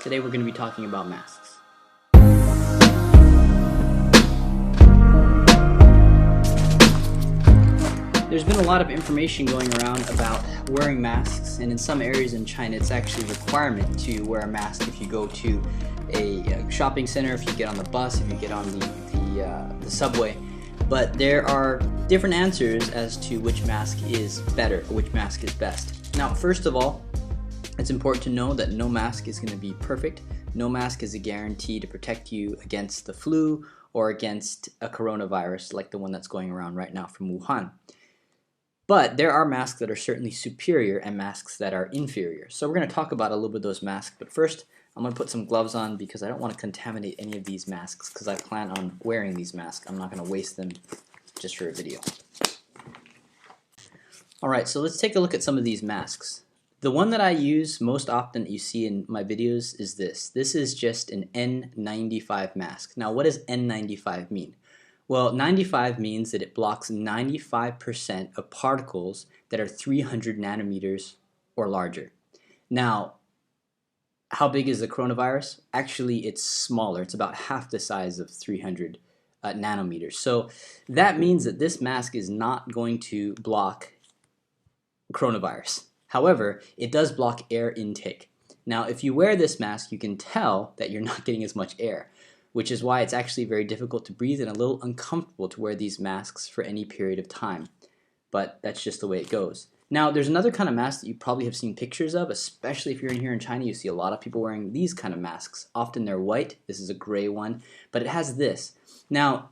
Today we're going to be talking about masks. There's been a lot of information going around about wearing masks, and in some areas in China it's actually a requirement to wear a mask if you go to a shopping center, if you get on the bus, if you get on the subway. But there are different answers as to which mask is better or which mask is best. Now, first of all, it's important to know that no mask is going to be perfect. No mask is a guarantee to protect you against the flu or against a coronavirus like the one that's going around right now from Wuhan. But there are masks that are certainly superior and masks that are inferior. So we're going to talk about a little bit of those masks. But first, I'm going to put some gloves on because I don't want to contaminate any of these masks because I plan on wearing these masks. I'm not going to waste them just for a video. Alright, so let's take a look at some of these masks. The one that I use most often that you see in my videos is this. This is just an N95 mask. Now, what does N95 mean? Well, 95 means that it blocks 95% of particles that are 300 nanometers or larger. Now, how big is the coronavirus? Actually, it's smaller. It's about half the size of 300 nanometers. So that means that this mask is not going to block coronavirus. However, it does block air intake. Now, if you wear this mask, you can tell that you're not getting as much air, which is why it's actually very difficult to breathe and a little uncomfortable to wear these masks for any period of time. But that's just the way it goes. Now, there's another kind of mask that you probably have seen pictures of, especially if you're in here in China. You see a lot of people wearing these kind of masks. Often they're white. This is a gray one, but it has this. Now,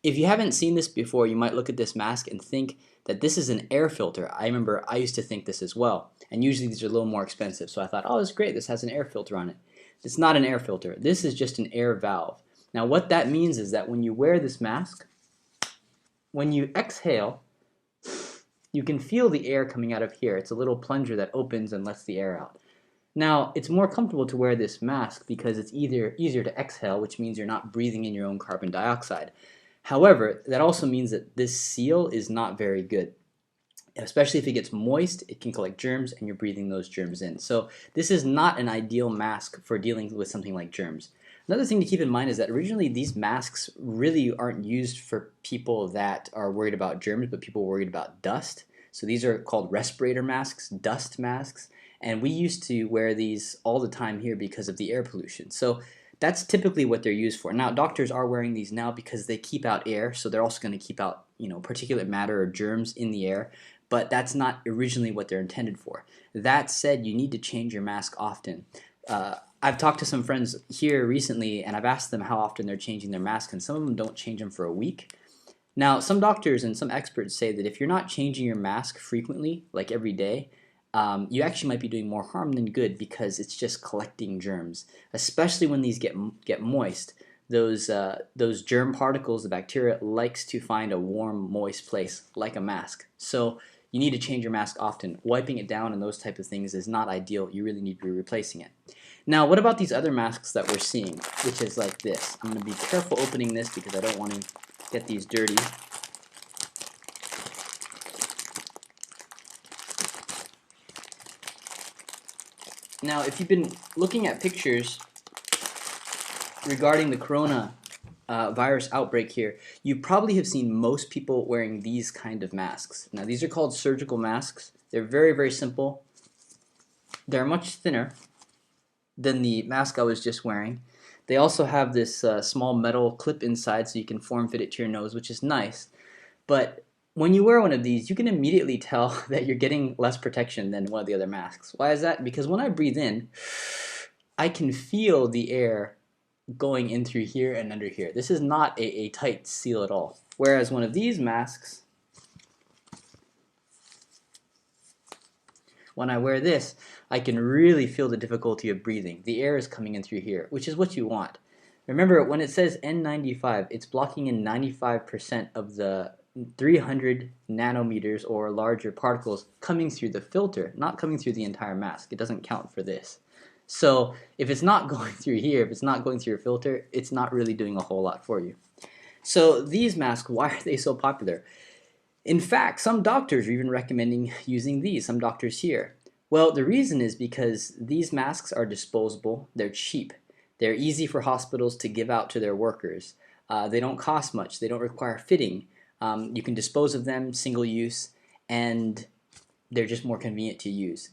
if you haven't seen this before, you might look at this mask and think that this is an air filter. I remember I used to think this as well, and usually these are a little more expensive. So I thought, oh, this is great. This has an air filter on it. It's not an air filter. This is just an air valve. Now, what that means is that when you wear this mask, when you exhale, you can feel the air coming out of here. It's a little plunger that opens and lets the air out. Now, it's more comfortable to wear this mask because it's easier to exhale, which means you're not breathing in your own carbon dioxide. However, that also means that this seal is not very good. Especially if it gets moist, it can collect germs and you're breathing those germs in. So this is not an ideal mask for dealing with something like germs. Another thing to keep in mind is that originally these masks really aren't used for people that are worried about germs, but people worried about dust. So these are called respirator masks, dust masks, and we used to wear these all the time here because of the air pollution. So that's typically what they're used for. Now, doctors are wearing these now because they keep out air, so they're also going to keep out, particulate matter or germs in the air, but that's not originally what they're intended for. That said, you need to change your mask often. I've talked to some friends here recently, and I've asked them how often they're changing their mask, and some of them don't change them for a week. Now, some doctors and some experts say that if you're not changing your mask frequently, like every day, you actually might be doing more harm than good because it's just collecting germs, especially when these get moist. Those germ particles, the bacteria likes to find a warm, moist place like a mask. So you need to change your mask often. Wiping it down and those type of things is not ideal. You really need to be replacing it. Now, what about these other masks that we're seeing, which is like this? I'm going to be careful opening this because I don't want to get these dirty. Now, if you've been looking at pictures regarding the corona virus outbreak here, you probably have seen most people wearing these kind of masks. Now, these are called surgical masks. They're very, very simple. They're much thinner than the mask I was just wearing. They also have this small metal clip inside so you can form fit it to your nose, which is nice. But when you wear one of these, you can immediately tell that you're getting less protection than one of the other masks. Why is that? Because when I breathe in, I can feel the air going in through here and under here. This is not a tight seal at all. Whereas one of these masks, when I wear this, I can really feel the difficulty of breathing. The air is coming in through here, which is what you want. Remember, when it says N95, it's blocking in 95% of the 300 nanometers or larger particles coming through the filter, not coming through the entire mask. It doesn't count for this. So if it's not going through here, if it's not going through your filter, it's not really doing a whole lot for you. So these masks, why are they so popular? In fact, some doctors are even recommending using these, some doctors here. Well, the reason is because these masks are disposable, they're cheap, they're easy for hospitals to give out to their workers. They don't cost much, they don't require fitting. You can dispose of them, single use, and they're just more convenient to use.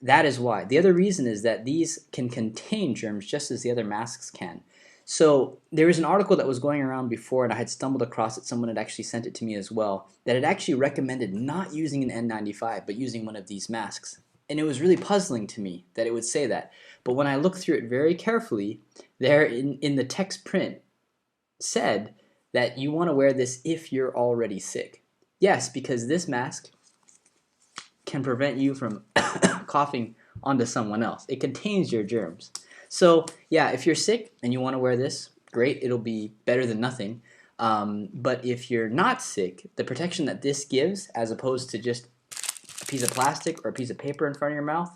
That is why. The other reason is that these can contain germs just as the other masks can. So there was an article that was going around before, and I had stumbled across it. Someone had actually sent it to me as well, that had actually recommended not using an N95 but using one of these masks. And it was really puzzling to me that it would say that. But when I looked through it very carefully, there in the text print said that you want to wear this if you're already sick. Yes, because this mask can prevent you from coughing onto someone else. It contains your germs. So yeah, if you're sick and you want to wear this, great, it'll be better than nothing. But if you're not sick, the protection that this gives, as opposed to just a piece of plastic or a piece of paper in front of your mouth,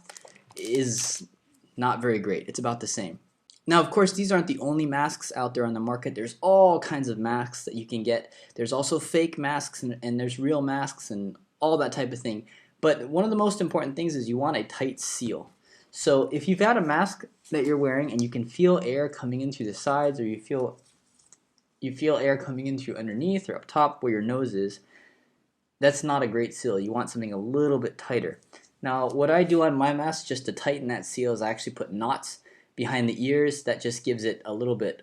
is not very great. It's about the same. Now, of course, these aren't the only masks out there on the market. There's all kinds of masks that you can get. There's also fake masks and there's real masks and all that type of thing. But one of the most important things is you want a tight seal. So if you've got a mask that you're wearing and you can feel air coming in through the sides, or you feel air coming in through underneath or up top where your nose is, that's not a great seal. You want something a little bit tighter. Now, what I do on my mask just to tighten that seal is I actually put knots behind the ears. That just gives it a little bit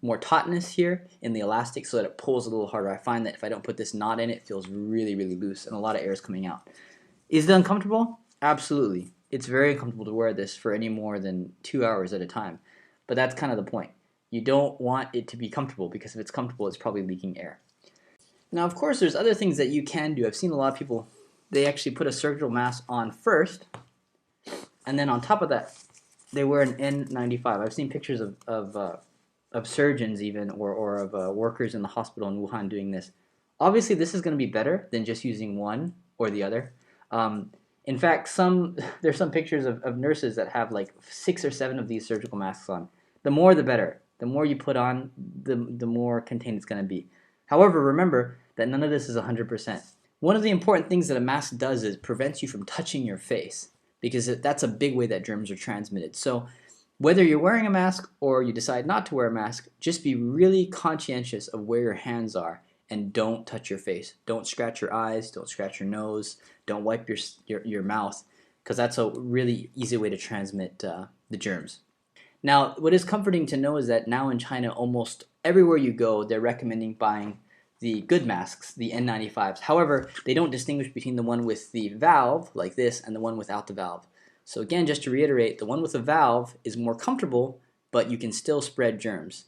more tautness here in the elastic so that it pulls a little harder. I find that if I don't put this knot in, it feels really, really loose and a lot of air is coming out. Is it uncomfortable? Absolutely. It's very uncomfortable to wear this for any more than 2 hours at a time. But that's kind of the point. You don't want it to be comfortable, because if it's comfortable, it's probably leaking air. Now, of course, there's other things that you can do. I've seen a lot of people, they actually put a surgical mask on first, and then on top of that, they wear an N95. I've seen pictures of surgeons even, or of workers in the hospital in Wuhan doing this. Obviously, this is going to be better than just using one or the other. In fact, there's some pictures of nurses that have like 6 or 7 of these surgical masks on. The more the better. The more you put on, the more contained it's going to be. However, remember that none of this is 100%. One of the important things that a mask does is prevents you from touching your face, because that's a big way that germs are transmitted. So whether you're wearing a mask or you decide not to wear a mask, just be really conscientious of where your hands are. And don't touch your face. Don't scratch your eyes. Don't scratch your nose. Don't wipe your mouth, because that's a really easy way to transmit the germs. Now, what is comforting to know is that now in China, almost everywhere you go, they're recommending buying the good masks, the N95s. However, they don't distinguish between the one with the valve, like this, and the one without the valve. So again, just to reiterate, the one with the valve is more comfortable, but you can still spread germs.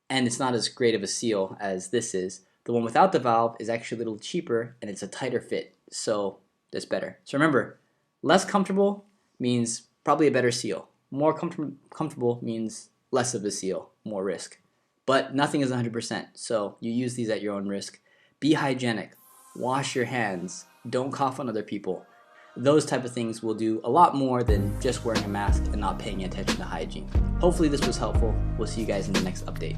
And it's not as great of a seal as this is. The one without the valve is actually a little cheaper, and it's a tighter fit, so that's better. So remember, less comfortable means probably a better seal. More comfortable means less of a seal, more risk. But nothing is 100%, so you use these at your own risk. Be hygienic. Wash your hands. Don't cough on other people. Those type of things will do a lot more than just wearing a mask and not paying attention to hygiene. Hopefully this was helpful. We'll see you guys in the next update.